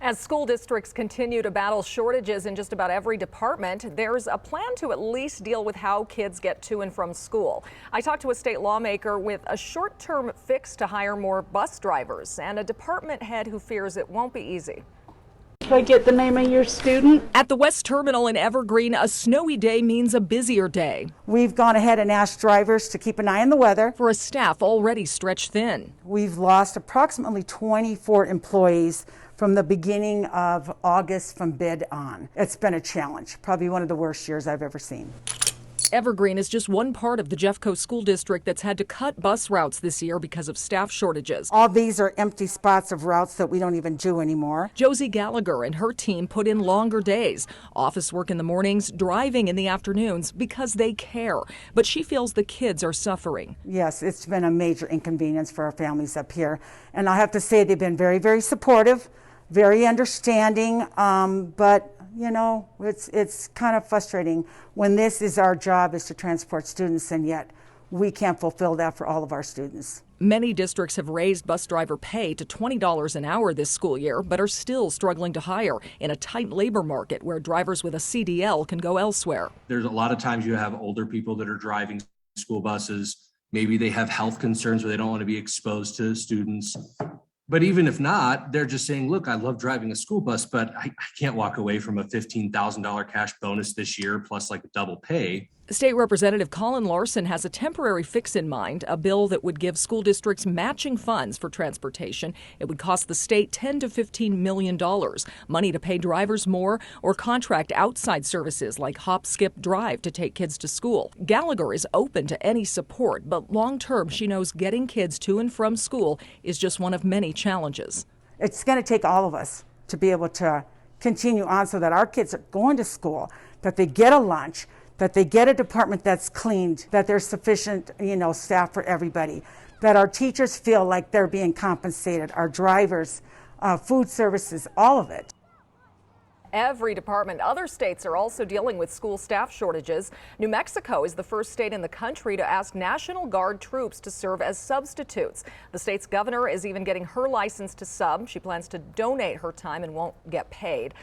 As school districts continue to battle shortages in just about every department, there's a plan to at least deal with how kids get to and from school. I talked to a state lawmaker with a short-term fix to hire more bus drivers and a department head who fears it won't be easy. Can I get the name of your student? At the West Terminal in Evergreen, a snowy day means a busier day. We've gone ahead and asked drivers to keep an eye on the weather. For a staff already stretched thin. We've lost approximately 24 employees from the beginning of August from bid on. It's been a challenge, probably one of the worst years I've ever seen. Evergreen is just one part of the Jeffco School District that's had to cut bus routes this year because of staff shortages. All these are empty spots of routes that we don't even do anymore. Josie Gallagher and her team put in longer days, office work in the mornings, driving in the afternoons because they care. But she feels the kids are suffering. Yes, it's been a major inconvenience for our families up here. And I have to say they've been very, very supportive, very understanding, but you know, it's kind of frustrating when this is our job, is to transport students, and yet we can't fulfill that for all of our students. Many districts have raised bus driver pay to $20 an hour this school year, but are still struggling to hire in a tight labor market where drivers with a CDL can go elsewhere. There's a lot of times you have older people that are driving school buses. Maybe they have health concerns where they don't want to be exposed to students. But even if not, they're just saying, look, I love driving a school bus, but I can't walk away from a $15,000 cash bonus this year, plus like double pay. State Representative Colin Larson has a temporary fix in mind, a bill that would give school districts matching funds for transportation. It would cost the state $10 to $15 million, money to pay drivers more or contract outside services like Hop, Skip, Drive to take kids to school. Gallagher is open to any support, but long term, she knows getting kids to and from school is just one of many challenges. It's going to take all of us to be able to continue on so that our kids are going to school, that they get a lunch, that they get a department that's cleaned, that there's sufficient, staff for everybody, that our teachers feel like they're being compensated, our drivers, food services, all of it. Every department. Other states are also dealing with school staff shortages. New Mexico is the first state in the country to ask National Guard troops to serve as substitutes. The state's governor is even getting her license to sub. She plans to donate her time and won't get paid.